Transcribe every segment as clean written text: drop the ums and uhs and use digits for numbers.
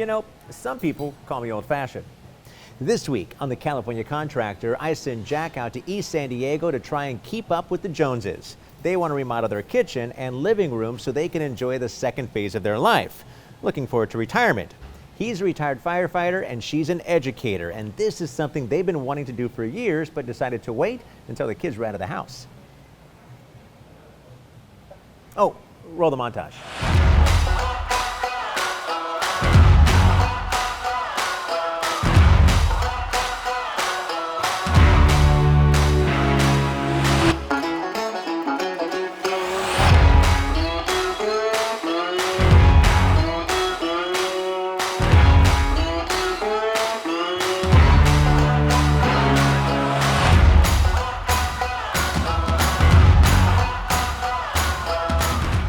You know, some people call me old-fashioned. This week on the California Contractor, I send Jack out to East San Diego to try and keep up with the Joneses. They want to remodel their kitchen and living room so they can enjoy the second phase of their life. Looking forward to retirement. He's a retired firefighter and she's an educator, and this is something they've been wanting to do for years but decided to wait until the kids were out of the house. Oh, roll the montage.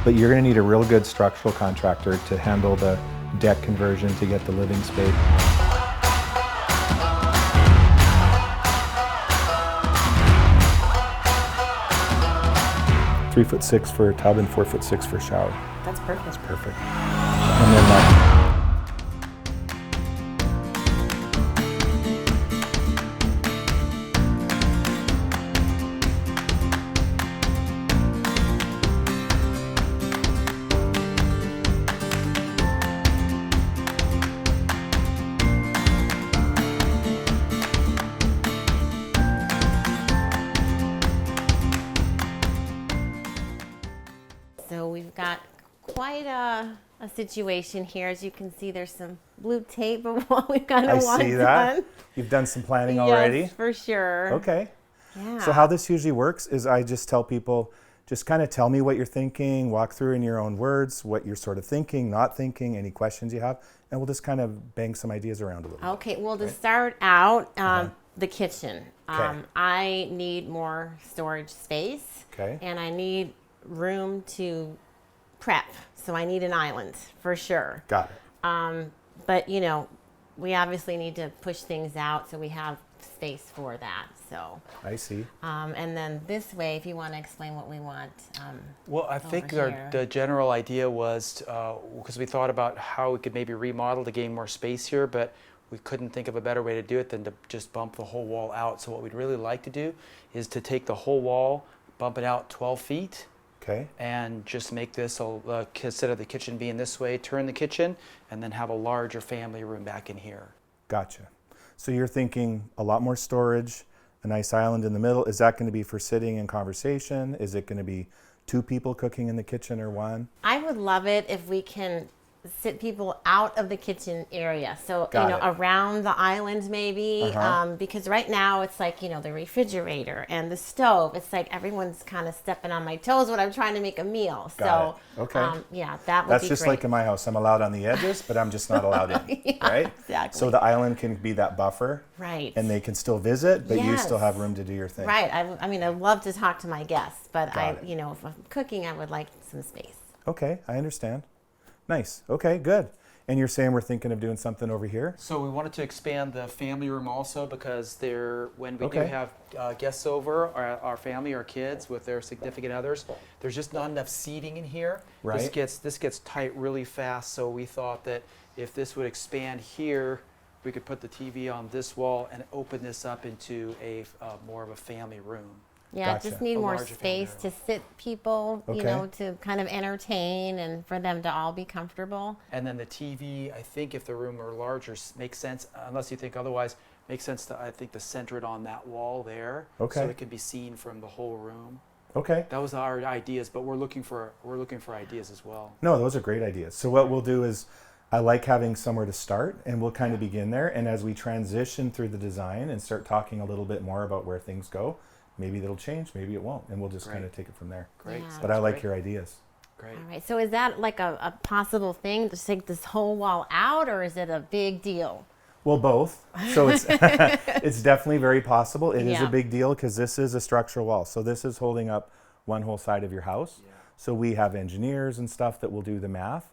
But you're going to need a real good structural contractor to handle the deck conversion to get the living space. 3'6" for a tub and 4'6" for a shower. That's perfect. That's perfect. And then So we've got quite a situation here. As you can see, there's some blue tape of what we've got to want I see that. done. You've done some planning already? Yes, for sure. Okay. Yeah. So how this usually works is I just tell people, just kind of tell me what you're thinking, walk through in your own words, what you're sort of thinking, not thinking, any questions you have, and we'll just kind of bang some ideas around a little bit. Okay, well, to start out, the kitchen. Okay. I need more storage space. Okay. And I need room to prep. So I need an island for sure. Got it. But you know, we obviously need to push things out so we have space for that. So I see. and then this way, if you want to explain what we want. Well, I think here. the general idea was, because we thought about how we could maybe remodel to gain more space here, but we couldn't think of a better way to do it than to just bump the whole wall out. So what we'd really like to do is to take the whole wall, bump it out 12 feet, Okay. and just make this, instead of the kitchen being this way, turn the kitchen, and then have a larger family room back in here. Gotcha. So you're thinking a lot more storage, a nice island in the middle. Is that going to be for sitting and conversation? Is it going to be 2 people cooking in the kitchen or 1? I would love it if we can sit people out of the kitchen area. So, Got you know, it. around the island maybe, because right now it's like, you know, the refrigerator and the stove. It's like everyone's kind of stepping on my toes when I'm trying to make a meal. Got it. Okay. Yeah, that would That's be just great. like in my house. I'm allowed on the edges, but I'm just not allowed in, Yeah, right? exactly. So the island can be that buffer, Right. and they can still visit, but you still Yes. have room to do your thing. Right. I mean, I'd love to talk to my guests, but Got it. you know, if I'm cooking, I would like some space. Okay, I understand. Nice. Okay, good. And you're saying we're thinking of doing something over here? So we wanted to expand the family room also, because when we do Okay. have guests over, our family, our kids with their significant others, there's just not enough seating in here. Right. This gets tight really fast, so we thought that if this would expand here, we could put the TV on this wall and open this up into a more of a family room. Yeah, Gotcha. just need A more larger space family to sit people, you Okay. know, to kind of entertain and for them to all be comfortable. And then the TV, I think if the room were larger, makes sense, unless you think otherwise, makes sense to, I think, to center it on that wall there. Okay. So it can be seen from the whole room. Okay. That was our ideas, but we're looking for ideas as well. No, those are great ideas. So what we'll do is, I like having somewhere to start, and we'll kind of begin there. And as we transition through the design and start talking a little bit more about where things go, maybe it'll change, maybe it won't, and we'll just kind of take it from there. Great. Yeah. But I like your ideas. Great. All right, so is that like a possible thing to take this whole wall out, or is it a big deal? Well, both. So it's it's definitely very possible. It is Yeah. a big deal because this is a structural wall. So this is holding up one whole side of your house. Yeah. So we have engineers and stuff that will do the math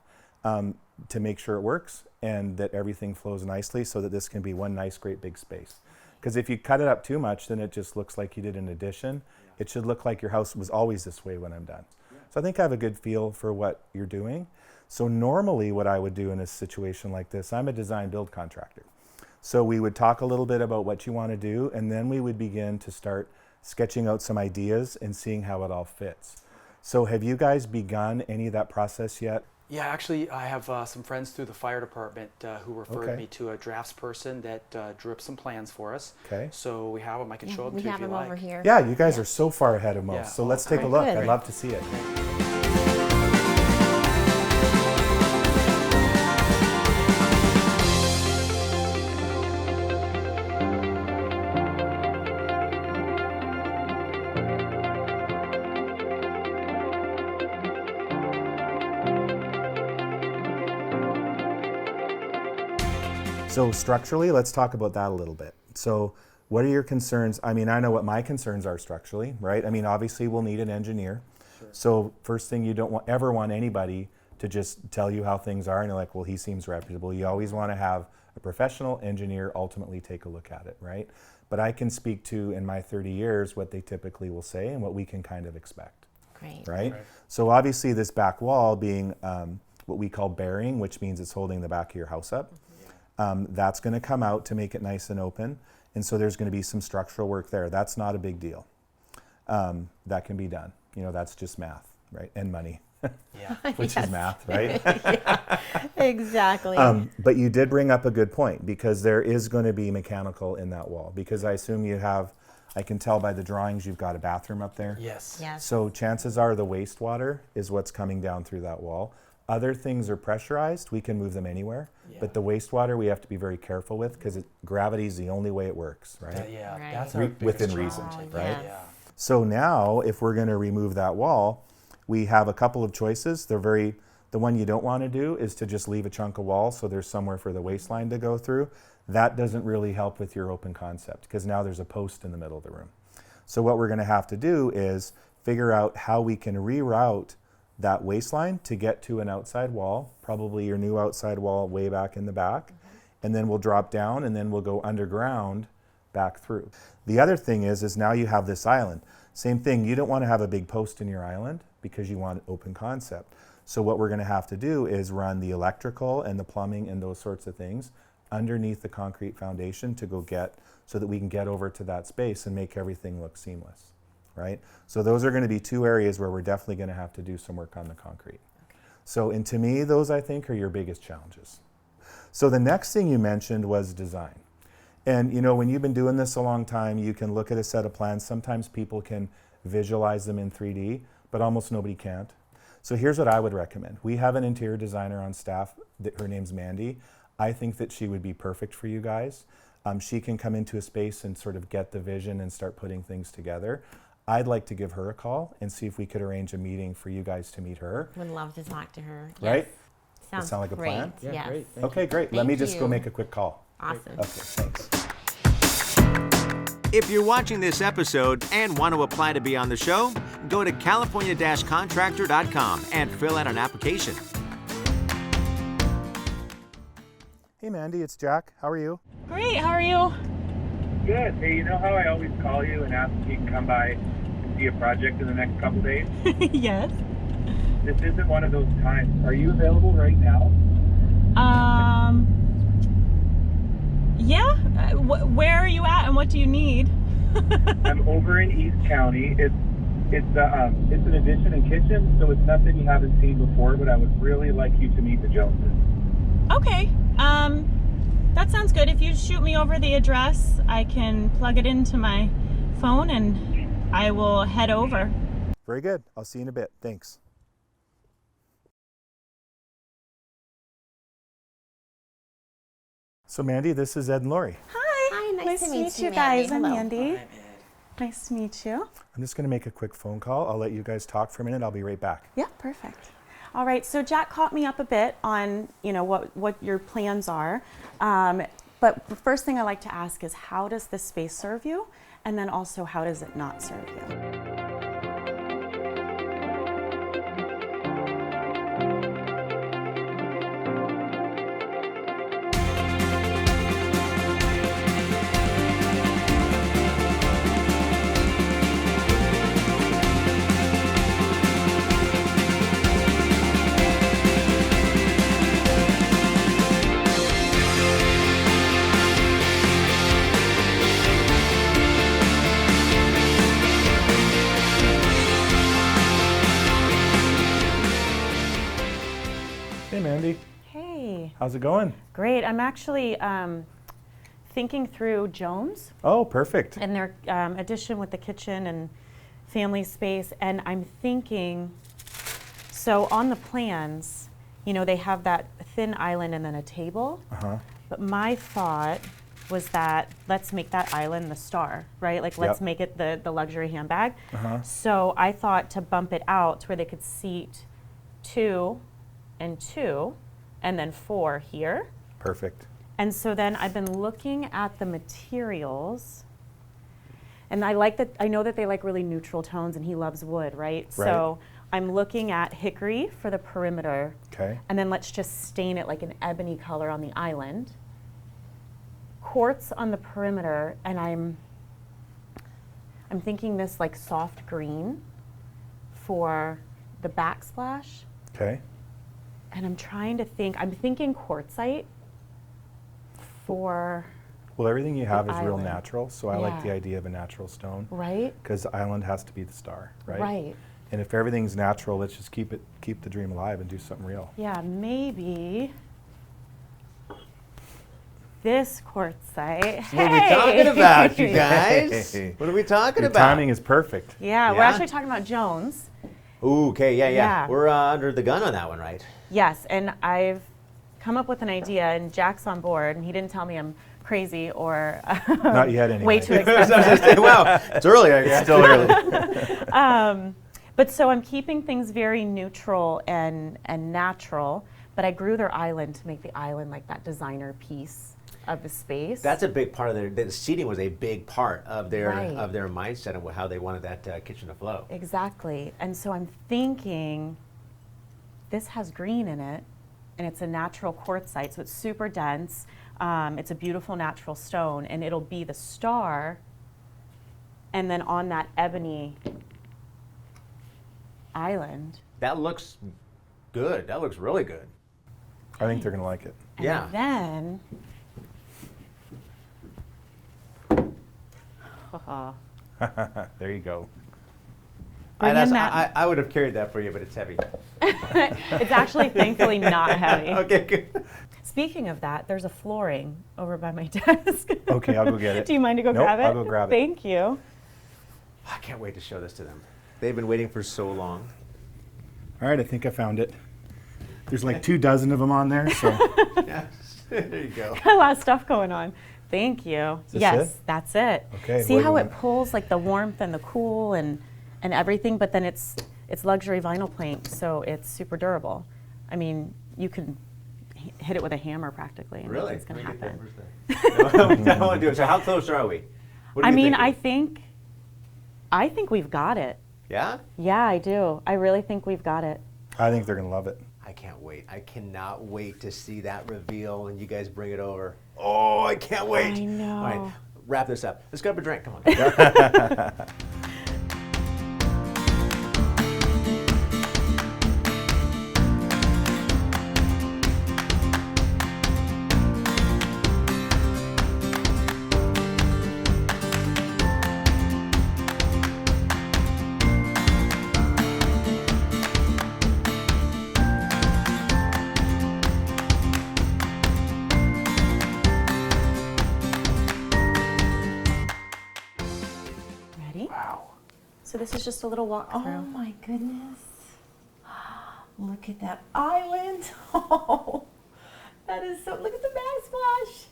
to make sure it works and that everything flows nicely so that this can be one nice, great big space. Because if you cut it up too much, then it just looks like you did an addition. Yeah. It should look like your house was always this way when I'm done. Yeah. So I think I have a good feel for what you're doing. So normally what I would do in a situation like this, I'm a design build contractor. So we would talk a little bit about what you want to do, and then we would begin to start sketching out some ideas and seeing how it all fits. So have you guys begun any of that process yet? Yeah, actually, I have some friends through the fire department who referred Okay. me to a draftsperson that drew up some plans for us. Okay. So we have them. I can show them We to you have if you them like. over here. Yeah, you guys are so far ahead of most. Yeah. So let's take a Okay. look. Good. I'd love to see it. So structurally, let's talk about that a little bit. So what are your concerns? I mean, I know what my concerns are structurally, right? I mean, obviously we'll need an engineer. Sure. So first thing, you don't ever want anybody to just tell you how things are and you're like, well, he seems reputable. You always want to have a professional engineer ultimately take a look at it, right? But I can speak to, in my 30 years, what they typically will say and what we can kind of expect, Great. right? Right. So obviously this back wall being what we call bearing, which means it's holding the back of your house up. That's going to come out to make it nice and open. And so there's going to be some structural work there. That's not a big deal. That can be done. You know, that's just math, right? And money, Yeah. which is math, right? Exactly. But you did bring up a good point because there is going to be mechanical in that wall because I assume you have, I can tell by the drawings, you've got a bathroom up there. Yes. Yes. So chances are the wastewater is what's coming down through that wall. Other things are pressurized. We can move them anywhere. Yeah. But the wastewater we have to be very careful with because gravity is the only way it works, right? Yeah. Right. That's Re- our biggest within challenge, reason, I think. right? Yes. Yeah. So now if we're going to remove that wall, we have a couple of choices. The one you don't want to do is to just leave a chunk of wall so there's somewhere for the waistline to go through. That doesn't really help with your open concept because now there's a post in the middle of the room. So what we're going to have to do is figure out how we can reroute that waistline to get to an outside wall, probably your new outside wall way back in the back. And then we'll drop down and then we'll go underground back through. The other thing is now you have this island. Same thing, you don't want to have a big post in your island because you want open concept. So what we're going to have to do is run the electrical and the plumbing and those sorts of things underneath the concrete foundation to go get, so that we can get over to that space and make everything look seamless, right? So those are going to be two areas where we're definitely going to have to do some work on the concrete. So, and to me, those I think are your biggest challenges. So the next thing you mentioned was design. And you know, when you've been doing this a long time, you can look at a set of plans. Sometimes people can visualize them in 3D, but almost nobody can't. So here's what I would recommend. We have an interior designer on staff, her name's Mandy. I think that she would be perfect for you guys. She can come into a space and sort of get the vision and start putting things together. I'd like to give her a call and see if we could arrange a meeting for you guys to meet her. Would love to talk to her. Right? Yes. Sounds sound like a great. plan? Yeah, Yes. great. Okay, great. Let me Thank just go you. make a quick call. Awesome. Okay, thanks. If you're watching this episode and want to apply to be on the show, go to california-contractor.com and fill out an application. Hey Mandy, it's Jack. How are you? Great, how are you? Good. Hey, you know how I always call you and ask if you can come by and see a project in the next couple days? Yes. This isn't one of those times. Are you available right now? Yeah. Where are you at and what do you need? I'm over in East County. It's an addition and kitchen, so it's nothing you haven't seen before, but I would really like you to meet the Joneses. Okay. That sounds good. If you shoot me over the address, I can plug it into my phone and I will head over. Very good. I'll see you in a bit. Thanks. So Mandy, this is Ed and Lori. Hi, nice to meet you, guys. I'm Hello. Mandy. Nice to meet you. I'm just going to make a quick phone call. I'll let you guys talk for a minute. I'll be right back. Yeah, perfect. All right, so Jack caught me up a bit on, what your plans are. But the first thing I like to ask is, how does this space serve you? And then also, how does it not serve you? How's it going? Great. I'm actually thinking through Jones Oh, perfect. and their addition with the kitchen and family space. And I'm thinking, so on the plans, you know, they have that thin island and then a table. But my thought was that let's make that island the star, right? Like let's Yep. make it the luxury handbag. So I thought to bump it out to where they could seat 2 and 2 and then 4 here. Perfect. And so then I've been looking at the materials, and I like that. I know that they like really neutral tones, and he loves wood, right? So I'm looking at hickory for the perimeter, Okay. and then let's just stain it like an ebony color on the island. Quartz on the perimeter, and I'm thinking this like soft green for the backsplash, Okay. and I'm trying to think. I'm thinking quartzite for. Well, everything you have is real island. natural, so I like the Yeah. idea of a natural stone. Right? Because the island has to be the star, right? Right. And if everything's natural, let's just keep the dream alive and do something real. Yeah, maybe this quartzite. What are we talking about, you guys? Hey. What are we talking Your about? timing is perfect. Yeah, we're Yeah? actually talking about Jones. Ooh, okay, yeah. Yeah. We're under the gun on that one, right? Yes, and I've come up with an idea, and Jack's on board, and he didn't tell me I'm crazy or Not yet, anyway. way too expensive. Wow, it's early, I guess. Still early. But so I'm keeping things very neutral and natural, but I grew their island to make the island like that designer piece of the space. That's a big part of the seating was a big part of their Right. mindset and how they wanted that kitchen to flow. Exactly. And so I'm thinking this has green in it, and it's a natural quartzite, so it's super dense. It's a beautiful natural stone, and it'll be the star. And then on that ebony island. That looks good. That looks really good. I think they're going to like it. And Yeah. then, There you go. Bring in that- I would have carried that for you, but it's heavy. it's actually thankfully not heavy. Okay, good. Speaking of that, there's a flooring over by my desk. Okay, I'll go get it. Do you mind to go Nope, grab it? I'll go grab it. Thank you. I can't wait to show this to them. They've been waiting for so long. All right, I think I found it. There's like 24 of them on there, so Yes, there you go. Got a lot of stuff going on. Thank you. this Yes, it? that's it. Okay, See what do how you it want? pulls like the warmth and the cool and everything, but then it's luxury vinyl plank, so it's super durable. I mean, you can hit it with a hammer practically, and Really? nothing's going to Let me get happen. that first thing. I want to do it. So how close are we? What do I you mean, think? I think we've got it. Yeah? Yeah, I do. I really think we've got it. I think they're going to love it. I can't wait. I cannot wait to see that reveal and you guys bring it over. Oh, I can't wait. I know. All right, wrap this up. Let's grab a drink. Come on. Ready? Wow. So this is just a little walk Oh through. my goodness. Look at that island. Oh, that is so, look at the backsplash.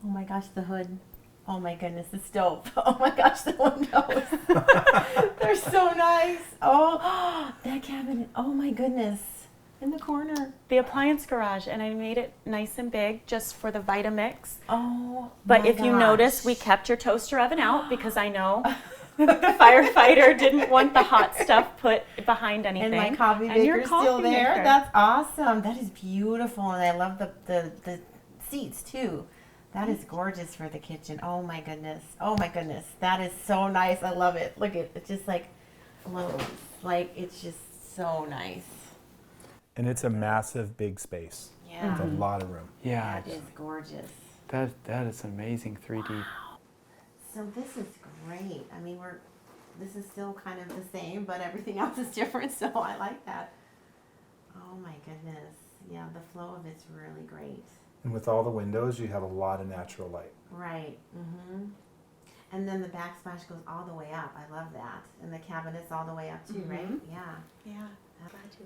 Oh my gosh, the hood. Oh my goodness, the stove. Oh my gosh, the windows. They're so nice. Oh, that cabinet. Oh my goodness. In the corner. The appliance garage, and I made it nice and big just for the Vitamix. Oh, But my if you notice, gosh. we kept your toaster oven out because I know the firefighter didn't want the hot stuff put behind anything. And my coffee And your maker's still coffee there. maker. That's awesome. That is beautiful, and I love the seats too. That is gorgeous for the kitchen. Oh my goodness. Oh my goodness. That is so nice. I love it. Look at it. Just like flows. Like it's just so nice. And it's a massive, big space. Yeah. With a lot of room. Yeah, That is gorgeous. that is amazing 3D. So this is great. I mean, this is still kind of the same, but everything else is different. So I like that. Oh my goodness. Yeah, the flow of it's really great. And with all the windows, you have a lot of natural light. Right. Mm-hmm. And then the backsplash goes all the way up. I love that. And the cabinet's all the way up too, right? Yeah. Yeah.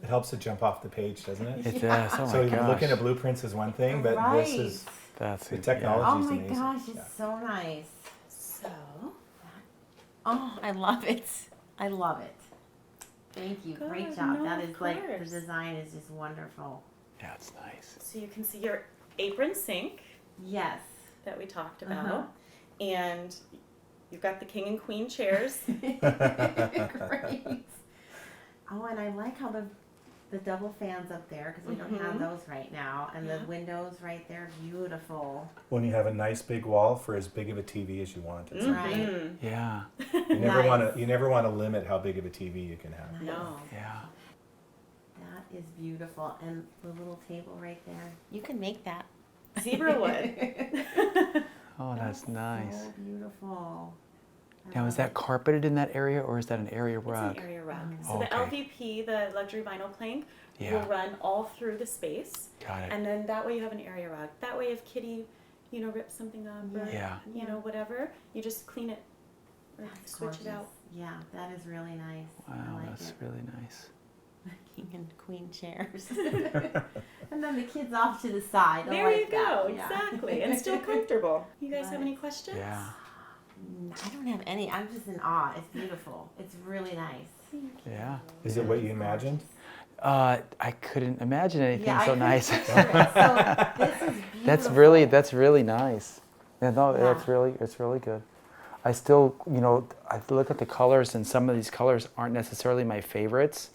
It helps to jump off the page, doesn't it? It does. Oh So my gosh. looking at blueprints is one thing, but Right. this is That's the Oh technology is my amazing. gosh, it's Yeah. so nice. So, Oh, I love it. I love it. Thank you. Great Good. job. No, That of is like, the course. design is just wonderful. Yeah, it's nice. so you can see your apron sink Yes. that we talked about, Uh-huh. and you've got the king and queen chairs. Great. Oh, and I like how the double fans up there, because we don't have those right now, and Yeah. the windows right there, beautiful. When you have a nice big wall for as big of a TV as you want, it's Right. Mm. Yeah. you never Nice. want to limit how big of a TV you can have. Nice. No. Yeah. That is beautiful, and the little table right there. You can make that. Zebra wood. Oh, that's nice. So beautiful. I Now, love is that it. carpeted in that area, or is that an area rug? It's an area rug. Mm. So the Okay. LVP, the luxury vinyl plank, Yeah. will run all through the space, Got it. and then that way you have an area rug. That way, if Kitty, rips something up or Yeah. whatever, you just clean it or That's switch gorgeous. it out. Yeah, that is really nice. I Wow, like that's it. really nice. King and queen chairs. And then the kids off to the side. I There like you go, that. Yeah. exactly, and still comfortable. You guys have Right. any questions? Yeah. I don't have any. I'm just in awe. It's beautiful. It's really nice. Yeah. Is it what you imagined? I couldn't imagine anything Yeah, I so couldn't nice. picture it. So this is beautiful. That's really nice. Yeah, no, Yeah. it's really good. I still, I look at the colors, and some of these colors aren't necessarily my favorites,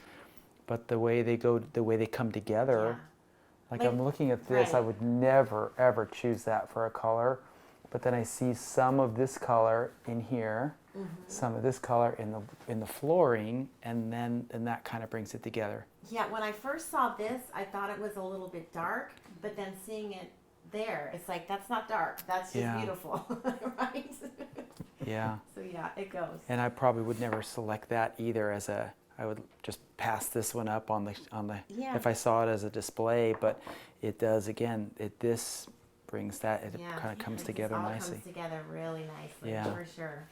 but the way they come together, like Like- I'm looking at this, I right. would never ever choose that for a color, but then I see some of this color in here, some of this color in the flooring, and that kind of brings it together. Yeah, when I first saw this, I thought it was a little bit dark, but then seeing it there, it's like, that's not dark. That's just Yeah. beautiful, right? Yeah. So yeah, it goes. And I probably would never select that either I would just pass this one up on the Yeah. if I saw it as a display, but it does again, this brings that, it Yeah, kind of comes it together all nicely. comes together really nicely, Yeah. for sure.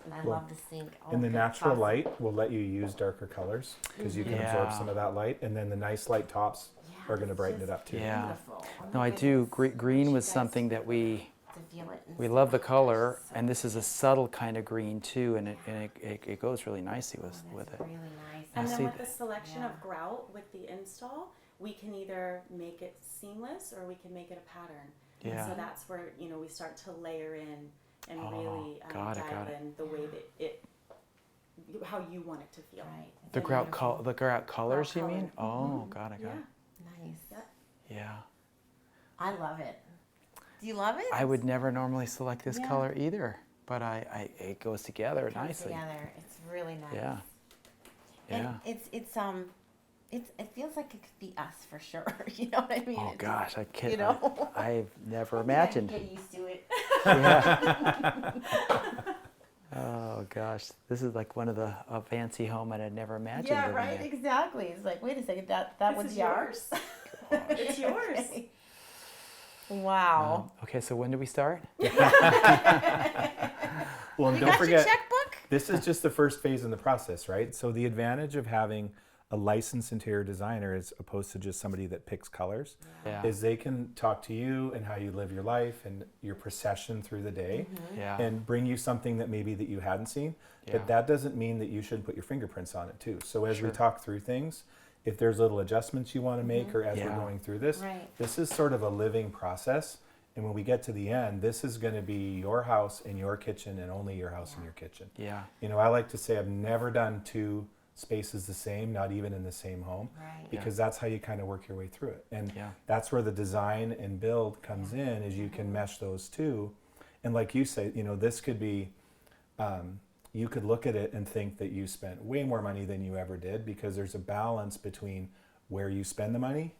And I Well, love the sink. Oh, And the good natural sauce. light will let you use darker colors because you can absorb Yeah. some of that light, and then the nice light tops Yeah, are going to it's brighten it just up too. Yeah. Beautiful. Oh No, my I do. goodness. Green You was guys something that we to feel it and love the see it. color, So and this is a subtle kind of green too, and it goes really nicely Oh, with that's it. really nice. And I then see with that. the selection Yeah. of grout with the install, we can either make it seamless or we can make it a pattern. And Yeah. so that's where we start to layer in and Oh, really got it, dial got it. in the way that how you want it to feel. Right. It's The grout beautiful. the grout colors, you color. mean? Oh, got it, got Yeah. it. Nice. Yep. Yeah. I love it. Do you love it? I would never normally select this Yeah. color either, but it goes together It comes nicely. together. It's really nice. Yeah. And Yeah. it feels like it could be us for sure. You know what I mean? Oh It's gosh, I can't. you know? I've never I think I imagined. can get used to it. Yeah. Oh gosh, this is like one of a fancy home I had never imagined Yeah, living right. in. Exactly. It's like, wait a second, that This was is yours. It's yours. Wow. Okay, so when do we start? Well, and You don't got forget, your checkbook? this is just the first phase in the process, right? So the advantage of having a licensed interior designer as opposed to just somebody that picks colors Yeah. is they can talk to you and how you live your life and your procession through the day Yeah. and bring you something that maybe that you hadn't seen. Yeah. But that doesn't mean that you shouldn't put your fingerprints on it too. So as we Sure. talk through things, if there's little adjustments you want to make or as we're Yeah. going through this, Right. this is sort of a living process. And when we get to the end, this is going to be your house and your kitchen and only your house and your kitchen. Yeah. You know, I like to say I've never done two spaces the same, not even in the same home, Right. because that's how you kind of work your way through it. And Yeah. that's where the design and build comes in, is you can mesh those two. And like you say, you know, this could be, you could look at it and think that you spent way more money than you ever did, because there's a balance between where you spend the money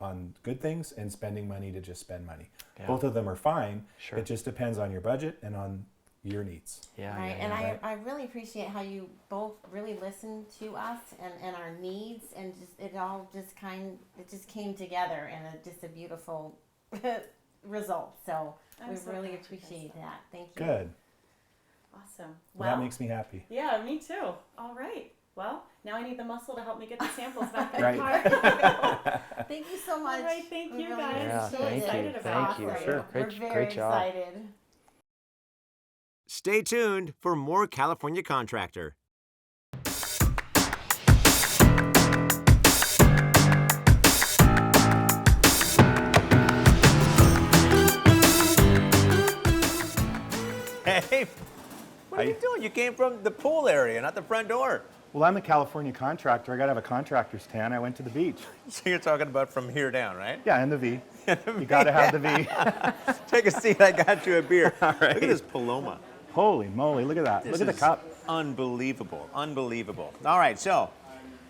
on good things and spending money to just spend money. Yeah. Both of them are fine. Sure. It just depends on your budget and on your needs. Yeah, Right, yeah, and yeah. I really appreciate how you both really listened to us and our needs, and just it just came together in just a beautiful result. So I'm we so really glad you guys appreciate said that. Thank you. Good. Awesome. Well, that makes me happy. Yeah, me too. All right. Well, now I need the muscle to help me get the samples back in Right. the car. Thank you so much. All right, thank We you really guys. Yeah, appreciate So thank it. excited you, about thank you. it. Sure, We're great, very great job. excited. Stay tuned for more California Contractor. Hey, what are you doing? You came from the pool area, not the front door. Well, I'm a California contractor. I got to have a contractor's tan. I went to the beach. So you're talking about from here down, right? Yeah, and the V. You got to have the V. Take a seat. I got you a beer. right. Look at this Paloma. Holy moly, look at that. This Look at the is cup. Unbelievable. Unbelievable. All right, so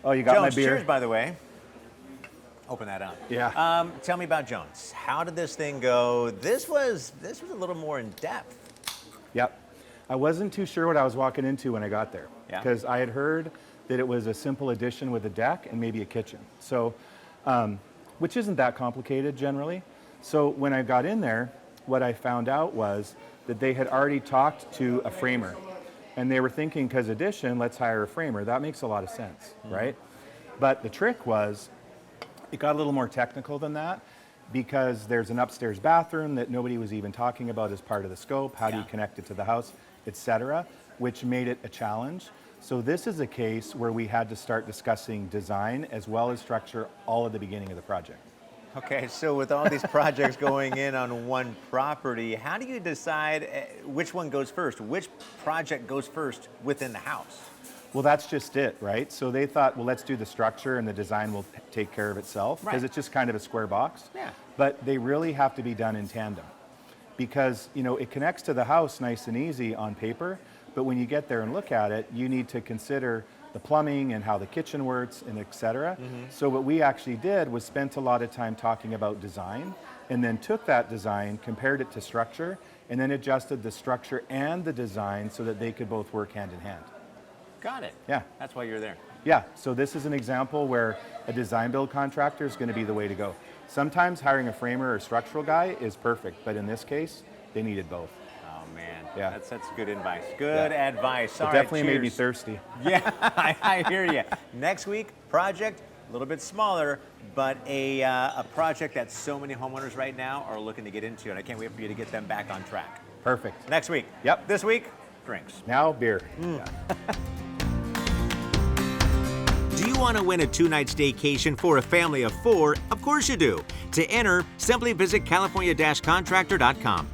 Oh, you got Jones, my beer? cheers, by the way. Open that up. Yeah. Tell me about Jones. How did this thing go? This was a little more in depth. Yep. I wasn't too sure what I was walking into when I got there. Yeah. Because I had heard that it was a simple addition with a deck and maybe a kitchen. So, which isn't that complicated generally. So when I got in there, what I found out was that they had already talked to a framer. And they were thinking, because addition, let's hire a framer. That makes a lot of sense, right? But the trick was, it got a little more technical than that, because there's an upstairs bathroom that nobody was even talking about as part of the scope. How do you Yeah. connect it to the house, etc., which made it a challenge. So this is a case where we had to start discussing design as well as structure all at the beginning of the project. Okay, so with all these projects going in on one property, how do you decide which one goes first? Which project goes first within the house? Well, that's just it, right? So they thought, well, let's do the structure and the design will take care of itself, because Right. it's just kind of a square box. Yeah. But they really have to be done in tandem, because it connects to the house nice and easy on paper, but when you get there and look at it, you need to consider the plumbing and how the kitchen works and et cetera. So what we actually did was spent a lot of time talking about design, and then took that design, compared it to structure, and then adjusted the structure and the design so that they could both work hand in hand. Got it. Yeah. That's why you're there. Yeah, so this is an example where a design build contractor is going to be the way to go. Sometimes hiring a framer or structural guy is perfect, but in this case, they needed both. Oh man, Yeah. that's good advice. Good Yeah. advice. It All right, definitely made me cheers. thirsty. Yeah, I hear you. Next week, project a little bit smaller, but a project that so many homeowners right now are looking to get into, and I can't wait for you to get them back on track. Perfect. Next week. Yep. This week, drinks. Now beer. Do you want to win a 2-night staycation for a family of 4? Of course you do. To enter, simply visit california-contractor.com.